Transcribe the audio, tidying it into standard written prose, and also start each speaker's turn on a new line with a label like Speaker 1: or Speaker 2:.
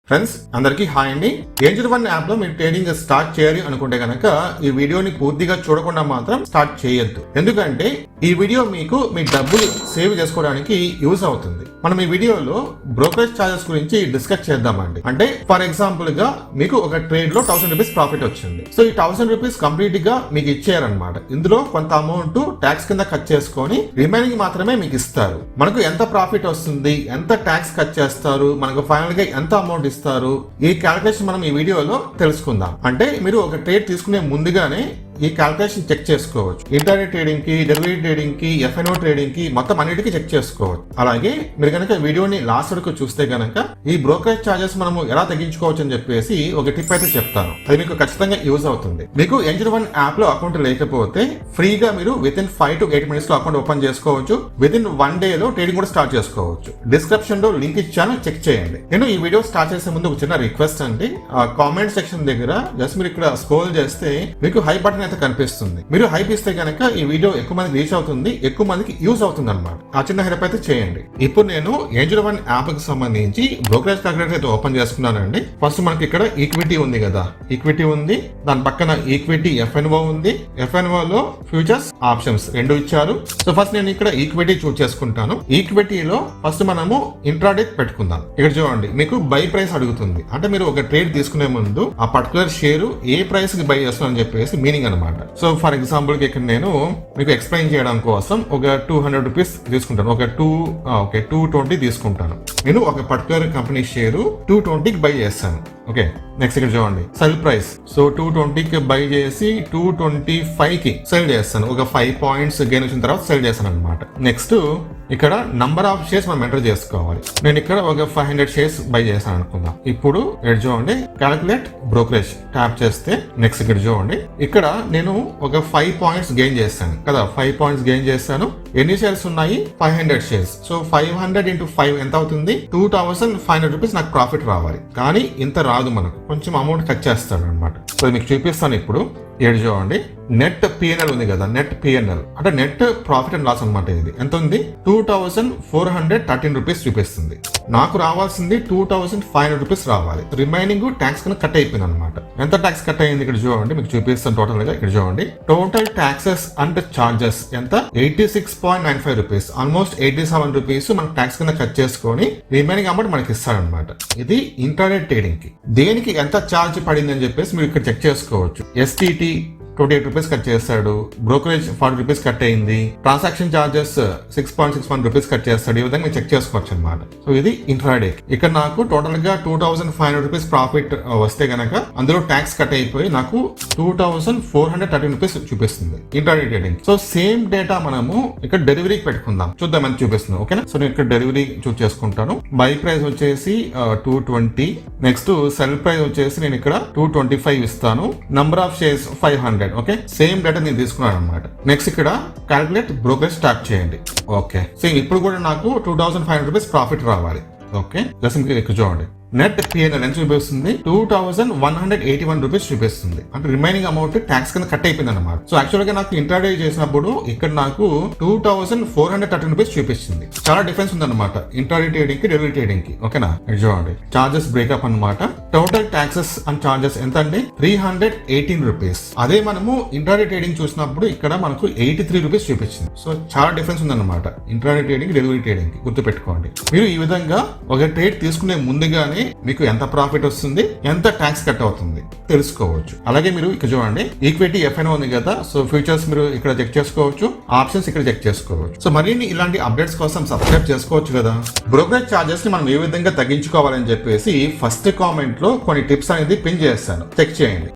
Speaker 1: Friends అందరికీ hi అండి. Angel one app లో మీరు ట్రేడింగ్ స్టార్ట్ చేయాలి అనుకుంటే కనుక ఈ వీడియోని పూర్తిగా చూడకుండా మాత్రం స్టార్ట్ చేయొద్దు. ఎందుకంటే ఈ వీడియో మీకు మీ డబ్బులు సేవ్ చేసుకోవడానికి యూజ్ అవుతుంది. మనం ఈ వీడియోలో బ్రోకరేజ్ చార్జెస్ గురించి డిస్కస్ చేద్దామండి. అంటే ఫర్ ఎగ్జాంపుల్ గా మీకు ఒక ట్రేడ్ లో 1000 రూపీస్ ప్రాఫిట్ వచ్చింది. సో ఈ 1000 రూపీస్ కంప్లీట్ గా మీకు ఇచ్చారనమాట. ఇందులో కొంత అమౌంట్ ట్యాక్స్ కింద కట్ చేసుకొని రిమైనింగ్ మాత్రమే మీకు ఇస్తారు. మనకు ఎంత ప్రాఫిట్ వస్తుంది, ఎంత ట్యాక్స్ కట్ చేస్తారు, మనకు ఫైనల్ గా ఎంత అమౌంట్ ఇస్తారు, ఈ క్యాలిక్యులేషన్ మనం ఈ వీడియోలో తెలుసుకుందాం. అంటే మీరు ఒక ట్రేడ్ తీసుకునే ముందుగానే ఈ క్యాలిక్యులేషన్ చెక్ చేసుకోవచ్చు. ఇంటర్నెట్ ట్రేడింగ్ కి, డెరివేటివ్ ట్రేడింగ్ కి, ఎఫ్ఎన్ఓ ట్రేడింగ్ కి మొత్తం అన్నిటికీ చెక్ చేసుకోవచ్చు. అలాగే మీరు కనుక వీడియోని లాస్ట్ వరకు చూస్తే కనుక ఈ బ్రోకరేజ్ చార్జెస్ మనము ఎలా తగ్గించుకోవచ్చు అని చెప్పేసి ఒక టిప్ అయితే చెప్తాను. అది మీకు ఖచ్చితంగా యూజ్ అవుతుంది. మీకు ఏంజల్ వన్ యాప్ లో అకౌంట్ లేకపోతే ఫ్రీగా మీరు విత్ ఇన్ 5 to 8 minutes లో అకౌంట్ ఓపెన్ చేసుకోవచ్చు. విత్ ఇన్ 1 day లో ట్రేడింగ్ కూడా స్టార్ట్ చేసుకోవచ్చు. డిస్క్రిప్షన్ లో లింక్ ఇచ్చాను, చెక్ చేయండి. నేను ఈ వీడియో స్టార్ట్ చేసే ముందు ఒక చిన్న రిక్వెస్ట్ అండి. కామెంట్ సెక్షన్ దగ్గర జస్ట్ మీరు ఇక్కడ స్క్రోల్ చేస్తే మీకు హై బటన్ అయితే కనిపిస్తుంది. మీరు హైప్ ఇస్తే కనుక ఈ వీడియో ఎక్కువ మందికి రీచ్ అవుతుంది, ఎక్కువ మందికి యూజ్ అవుతుంది అనమాట. ఆ చిన్న హెల్ప్ అయితే చేయండి. ఇప్పుడు నేను ఏంజల్ వన్ యాప్ కి సంబంధించి బ్రోకరేజ్ క్యాలిక్యులేటర్ అయితే ఓపెన్ చేసుకున్నానండి. ఫస్ట్ మనకి ఇక్కడ ఈక్విటీ ఉంది కదా, ఈక్విటీ ఉంది. దాని పక్కన ఈక్విటీ ఎఫ్ఎన్ఓ ఉంది. ఎఫ్ఎన్ఓ లో ఫ్యూచర్స్, ఆప్షన్స్ రెండు ఇచ్చారు. సో ఫస్ట్ నేను ఇక్కడ ఈక్విటీ చూస్ చేసుకుంటాను. ఈక్విటీలో ఫస్ట్ మనము ఇంట్రాడే పెట్టుకుందాం. ఇక్కడ చూడండి, మీకు బై ప్రైస్ అడుగుతుంది. అంటే మీరు ఒక ట్రేడ్ తీసుకునే ముందు ఆ పర్టికులర్ షేర్ ఏ ప్రైస్ కి బై చేస్తున్నాను అని చెప్పేసి మీనింగ్ అనమాట. సో ఫర్ ఎగ్జాంపుల్ ఇక్కడ నేను మీకు ఎక్స్ప్లెయిన్ చేయడం కోసం ఒక 200 రూపీస్ తీసుకుంటాను. ఒక 220 తీసుకుంటాను. నేను ఒక పర్టికులర్ కంపెనీ షేర్ 220కి బై చేస్తాను. ఓకే, నెక్స్ట్ ఇక్కడ చూడండి సెల్ ప్రైస్. సో 220కి బై చేసి 225కి సెల్ చేస్తాను. ఒక 5 points గెయిన్ వచ్చిన తర్వాత సెల్ చేస్తాను అనమాట. నెక్స్ట్ ఇక్కడ నంబర్ ఆఫ్ షేర్స్ మనం ఎంటర్ చేసుకోవాలి. నేను ఇక్కడ ఒక 500 షేర్స్ బై చేశాను అనుకుందాం. ఇప్పుడు ఇక్కడ చూడండి క్యాలిక్యులేట్ బ్రోకరేజ్ ట్యాప్ చేస్తే నెక్స్ట్ ఇక్కడ చూడండి, ఇక్కడ నేను ఒక 5 points గెయిన్ చేస్తాను కదా. 5 points గెయిన్ చేస్తాను. ఎన్ని షేర్స్ ఉన్నాయి? 500 షేర్స్. సో 500 into 5 ఎంత అవుతుంది? 2500 రూపీస్ నాకు ప్రాఫిట్ రావాలి. కానీ ఇంత రాదు, మనకు కొంచెం అమౌంట్ కట్ చేస్తాడు అనమాట. సో మీకు చూపిస్తాను ఇప్పుడు. ఏడు చూడండి, నెట్ పిఎన్ఎల్ ఉంది కదా, నెట్ పిఎన్ఎల్ అంటే నెట్ ప్రాఫిట్ అండ్ లాస్ అనమాట. ఇది ఎంత ఉంది? 2413 రూపీస్ చూపిస్తుంది. నాకు రావాల్సింది 2500 రూపీస్ రావాలి. రిమైనింగ్ ట్యాక్స్ కన్నా కట్ అయిపోయింది అనమాట. ఎంత ట్యాక్స్ కట్ అయింది ఇక్కడ చూడండి, మీకు చూపిస్తాను టోటల్ గా. ఇక్కడ చూడండి, టోటల్ ట్యాక్సెస్ అండ్ చార్జెస్ ఎంత? 86.95 రూపీస్. ఆల్మోస్ట్ 87 రూపీస్ మన ట్యాక్స్ కింద కట్ చేసుకొని రిమైనింగ్ అమౌంట్ మనకి ఇస్తాడనమాట. ఇది ఇంటర్నెట్ ట్రేడింగ్ కి. దేనికి ఎంత ఛార్జ్ పడింది అని చెప్పేసి మీరు ఇక్కడ చెక్ చేసుకోవచ్చు. ఎస్టీటీ 28 రూపీస్ కట్ చేస్తాడు. బ్రోకరేజ్ 40 రూపీస్ కట్ అయింది. ట్రాన్సాక్షన్ చార్జెస్ 6.61 రూపీస్ కట్ చేస్తాడు. ఈ విధంగా మీరు చెక్ చేసుకోవచ్చు అనమాట. సో ఇది ఇంట్రాడే. ఇక్కడ నాకు టోటల్ గా 2500 రూపీస్ ప్రాఫిట్ వస్తే గనక అందులో ట్యాక్స్ కట్ అయిపోయి నాకు 2413 రూపీస్ చూపిస్తుంది intraday trading. So same data మనము ఇక్కడ డెలివరీకి పెట్టుకుందాం, చూద్దామని చూపిస్తుంది. ఓకేనా? సో నేను ఇక్కడ డెలివరీ చూస్ చేసుకుంటాను. బై ప్రైస్ వచ్చేసి 220. నెక్స్ట్ సెల్ ప్రైస్ వచ్చేసి నేను ఇక్కడ 225 ఇస్తాను. Number of shares 500. Okay, same data నేను తీసుకున్నాను అనమాట. నెక్స్ట్ ఇక్కడ క్యాలిక్యులేట్ బ్రోకరేజ్ స్టార్ట్ చేయండి. ఓకే, సో ఇప్పుడు కూడా నాకు 2500 రూపీస్ ప్రాఫిట్ రావాలి. ఓకే, ఇక్కడ చూడండి, నెట్ పిఎన్ఎల్ ఎంత చూపిస్తుంది? 2181 రూపీస్ చూపిస్తుంది. అంటే రిమైనింగ్ అమౌంట్ ట్యాక్స్ కింద కట్ అయిపోయింది అనమాట. సో యాక్చువల్ గా నాకు ఇంట్రాడే చేసినప్పుడు ఇక్కడ నాకు 2413 రూపీస్ చూపిస్తుంది. చాలా డిఫరెన్స్ ఉంది అనమాట ఇంట్రాడే ట్రేడింగ్ కి, డెలివరీ ట్రేడింగ్ కి. ఓకేనా? చూడండి, చార్జెస్ బ్రేకప్ అనమాట. టోటల్ ట్యాక్సెస్ అండ్ చార్జెస్ ఎంత అండి? 318 రూపీస్. అదే మనము ఇంట్రాడే ట్రేడింగ్ చూసినప్పుడు ఇక్కడ మనకు 83 రూపీస్ చూపించింది. సో చాలా డిఫరెన్స్ ఉంది అనమాట ఇంట్రాడే ట్రేడింగ్, డెలివరీ ట్రేడింగ్ కి. గుర్తుపెట్టుకోండి. మీరు ఈ విధంగా ఒక ట్రేడ్ తీసుకునే ముందుగానే మీకు ఎంత ప్రాఫిట్ వస్తుంది, ఎంత ట్యాక్స్ కట్ అవుతుంది తెలుసుకోవచ్చు. అలాగే మీరు ఇక్కడ చూడండి, ఈక్విటీ ఎఫ్ఎన్ఓ ఉంది కదా. సో ఫ్యూచర్స్ మీరు ఇక్కడ చెక్ చేసుకోవచ్చు, ఆప్షన్స్ ఇక్కడ చెక్ చేసుకోవచ్చు. సో మరిన్ని ఇలాంటి అప్డేట్స్ కోసం సబ్స్క్రైబ్ చేసుకోవచ్చు కదా. బ్రోకరేజ్ చార్జెస్ ని మనం ఏ విధంగా తగ్గించుకోవాలని చెప్పేసి ఫస్ట్ కామెంట్ లో కొన్ని టిప్స్ అనేది పిన్ చేస్తాను, చెక్ చేయండి.